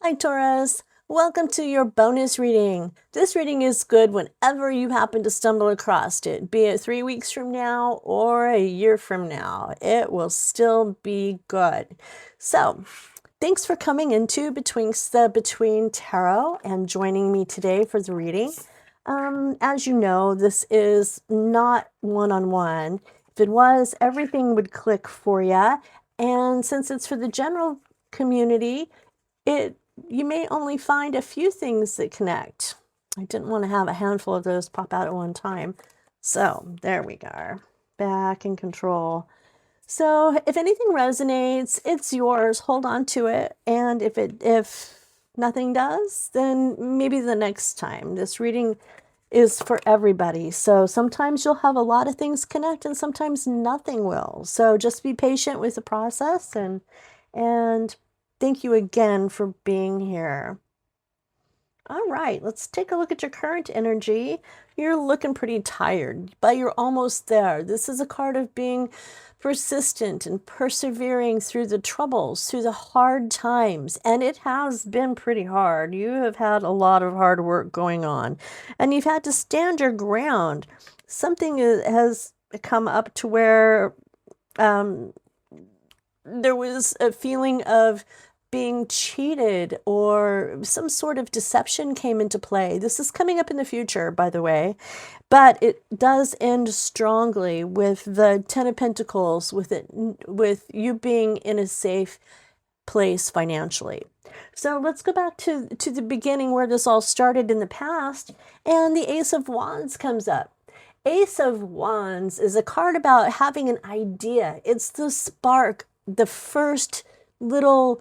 Hi, Taurus. Welcome to your bonus reading. This reading is good whenever you happen to stumble across it, be it 3 weeks from now or a year from now. It will still be good. So, thanks for coming into Between Tarot and joining me today for the reading. As you know, this is not one-on-one. If it was, everything would click for you. And since it's for the general community, you may only find a few things that connect. I didn't want to have a handful of those pop out at one time. So there we go. Back in control. So if anything resonates, it's yours. Hold on to it. And if nothing does, then maybe the next time. This reading is for everybody. So sometimes you'll have a lot of things connect and sometimes nothing will. So just be patient with the process and thank you again for being here. All right, let's take a look at your current energy. You're looking pretty tired, but you're almost there. This is a card of being persistent and persevering through the troubles, through the hard times. And it has been pretty hard. You have had a lot of hard work going on, and you've had to stand your ground. Something has come up to where there was a feeling of being cheated or some sort of deception came into play. This is coming up in the future, by the way, but it does end strongly with the Ten of Pentacles, with you being in a safe place financially. So let's go back to the beginning where this all started in the past, and the Ace of Wands comes up. Ace of Wands is a card about having an idea. It's the spark, the first little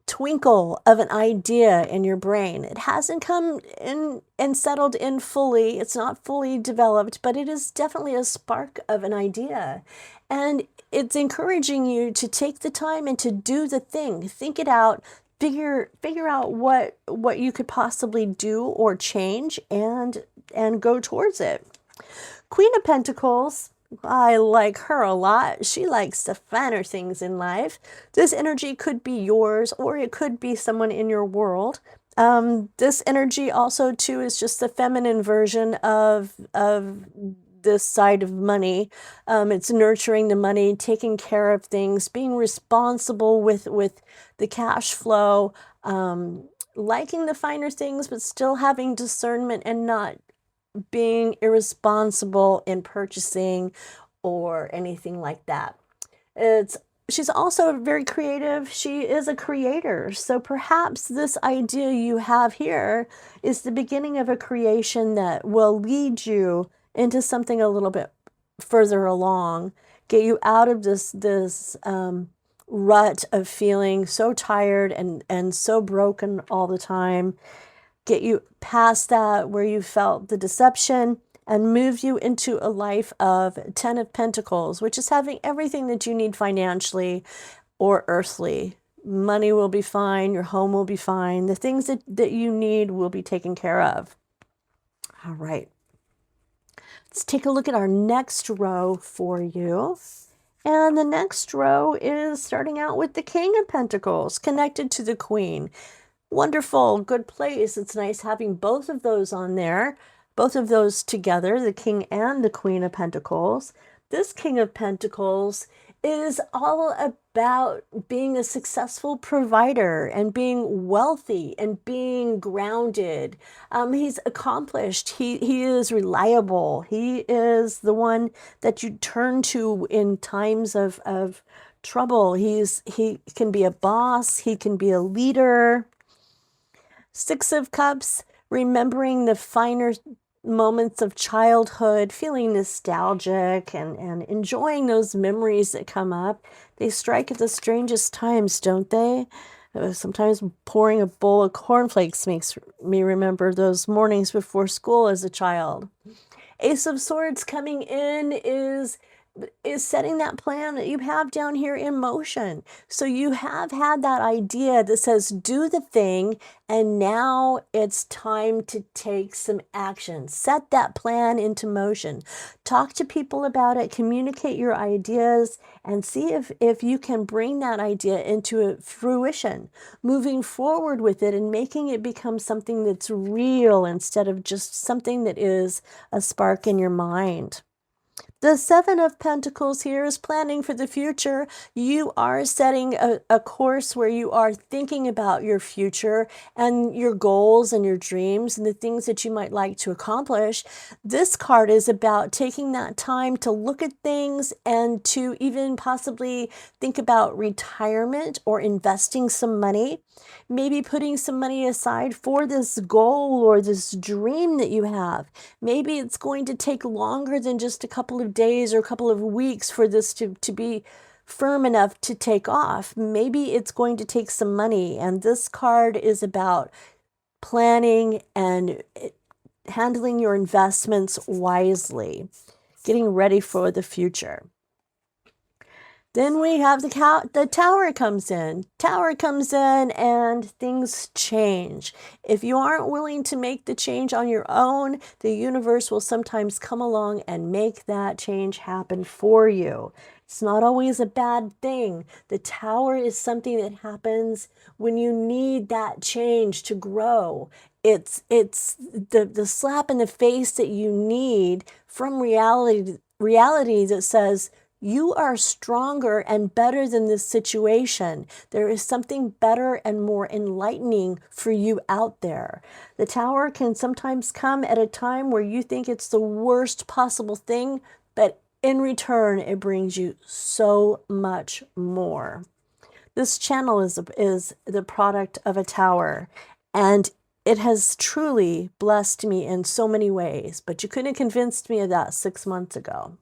twinkle of an idea in your brain. It hasn't come in and settled in fully. It's not fully developed, but it is definitely a spark of an idea. And it's encouraging you to take the time and to do the thing. Think it out, figure out what you could possibly do or change and go towards it. Queen of Pentacles, I like her a lot. She likes the finer things in life. This energy could be yours, or it could be someone in your world. This energy also, too, is just the feminine version of this side of money. It's nurturing the money, taking care of things, being responsible with the cash flow, liking the finer things, but still having discernment and not being irresponsible in purchasing or anything like that. She's also very creative. She is a creator. So perhaps this idea you have here is the beginning of a creation that will lead you into something a little bit further along, get you out of this rut of feeling so tired and so broken all the time, get you past that where you felt the deception and move you into a life of Ten of Pentacles, which is having everything that you need financially or earthly. Money will be fine. Your home will be fine. The things that you need will be taken care of. All right. Let's take a look at our next row for you. And the next row is starting out with the King of Pentacles connected to the Queen. Wonderful, good place. It's nice having both of those on there, both of those together, the King and the Queen of Pentacles. This King of Pentacles is all about being a successful provider and being wealthy and being grounded. He's accomplished. He is reliable. He is the one that you turn to in times of trouble. He can be a boss. He can be a leader. Six of Cups, remembering the finer moments of childhood, feeling nostalgic and enjoying those memories that come up. They strike at the strangest times, don't they? Sometimes pouring a bowl of cornflakes makes me remember those mornings before school as a child. Ace of Swords coming in is is setting that plan that you have down here in motion. So you have had that idea that says, do the thing, and now it's time to take some action. Set that plan into motion. Talk to people about it, communicate your ideas, and see if you can bring that idea into fruition, moving forward with it and making it become something that's real instead of just something that is a spark in your mind. The Seven of Pentacles here is planning for the future. You are setting a course where you are thinking about your future and your goals and your dreams and the things that you might like to accomplish. This card is about taking that time to look at things and to even possibly think about retirement or investing some money. Maybe putting some money aside for this goal or this dream that you have. Maybe it's going to take longer than just a couple of days or a couple of weeks for this to be firm enough to take off. Maybe it's going to take some money. And this card is about planning and handling your investments wisely, getting ready for the future. Then we have the Tower comes in. Tower comes in and things change. If you aren't willing to make the change on your own, the universe will sometimes come along and make that change happen for you. It's not always a bad thing. The Tower is something that happens when you need that change to grow. It's the slap in the face that you need from reality that says, you are stronger and better than this situation. There is something better and more enlightening for you out there. The Tower can sometimes come at a time where you think it's the worst possible thing, but in return, it brings you so much more. This channel is the product of a Tower, and it has truly blessed me in so many ways, but you couldn't have convinced me of that 6 months ago.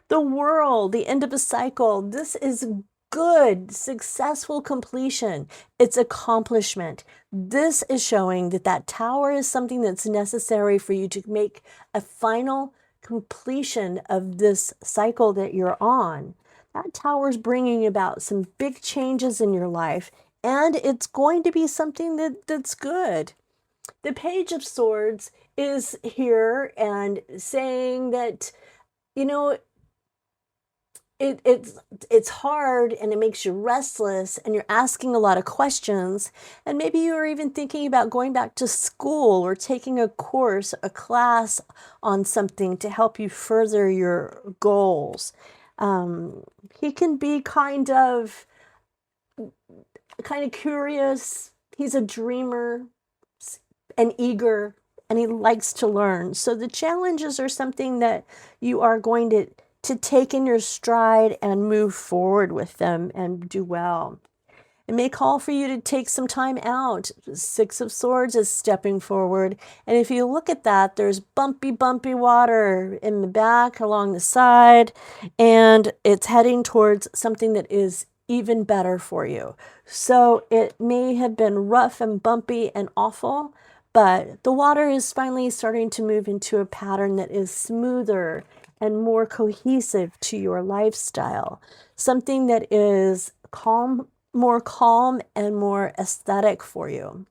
The World, the end of a cycle. This is good, successful completion. It's accomplishment. This is showing that that Tower is something that's necessary for you to make a final completion of this cycle that you're on. That Tower is bringing about some big changes in your life, and it's going to be something that's good. The Page of Swords is here and saying that, you know, it's hard and it makes you restless and you're asking a lot of questions, and maybe you're even thinking about going back to school or taking a course, a class on something to help you further your goals. He can be kind of curious. He's a dreamer and eager, and he likes to learn. So the challenges are something that you are going to take in your stride and move forward with them and do well. It may call for you to take some time out. Six of Swords is stepping forward. And if you look at that, there's bumpy water in the back, along the side, and it's heading towards something that is even better for you. So it may have been rough and bumpy and awful, but the water is finally starting to move into a pattern that is smoother and more cohesive to your lifestyle. Something that is more calm and more aesthetic for you.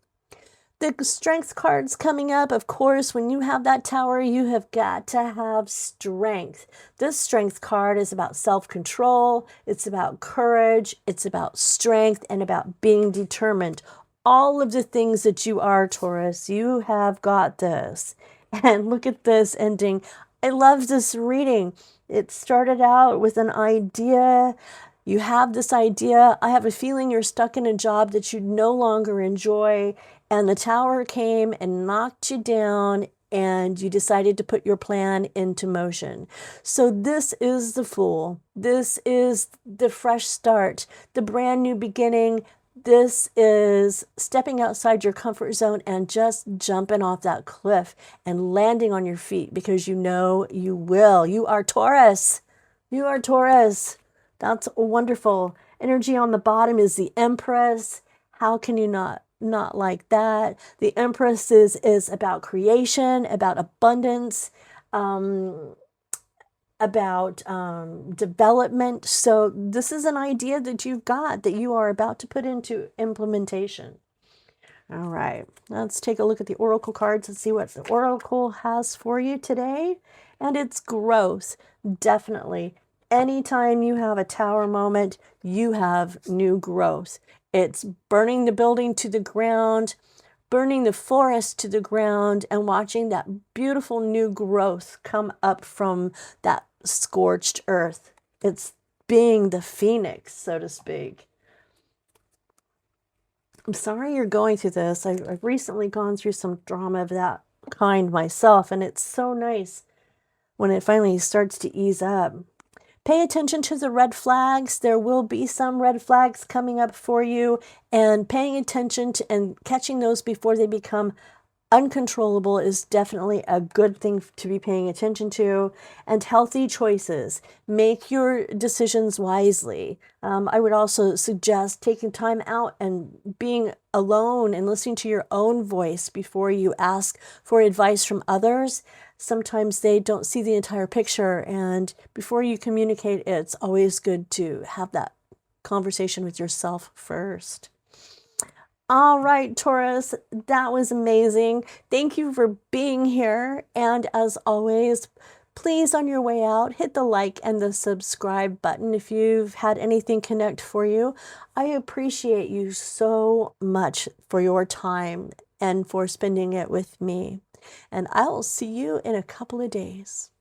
The Strength card's coming up. Of course, when you have that Tower, you have got to have strength. This Strength card is about self-control. It's about courage. It's about strength and about being determined. All of the things that you are, Taurus, you have got this. And look at this ending. I love this reading. It started out with an idea. You have this idea. I have a feeling you're stuck in a job that you no longer enjoy, and the Tower came and knocked you down, and you decided to put your plan into motion. So this is the Fool. This is the fresh start, the brand new beginning. This is stepping outside your comfort zone and just jumping off that cliff and landing on your feet, because you know you will. You are Taurus. You are Taurus. That's wonderful. Energy on the bottom is the Empress. How can you not like that? The Empress is about creation, about abundance, about development. So this is an idea that you've got that you are about to put into implementation. All right, let's take a look at the Oracle cards and see what the Oracle has for you today. And it's growth, definitely. Anytime you have a tower moment, you have new growth. It's burning the building to the ground, burning the forest to the ground, and watching that beautiful new growth come up from that scorched earth. It's being the phoenix, so to speak. I'm sorry you're going through this. I've recently gone through some drama of that kind myself, and it's so nice when it finally starts to ease up. Pay attention to the red flags. There will be some red flags coming up for you, and paying attention to and catching those before they become uncontrollable is definitely a good thing to be paying attention to. And healthy choices. Make your decisions wisely. I would also suggest taking time out and being alone and listening to your own voice before you ask for advice from others. Sometimes they don't see the entire picture, and before you communicate, it's always good to have that conversation with yourself first. All right, Taurus, that was amazing. Thank you for being here. And as always, please, on your way out, hit the like and the subscribe button if you've had anything connect for you. I appreciate you so much for your time and for spending it with me. And I will see you in a couple of days.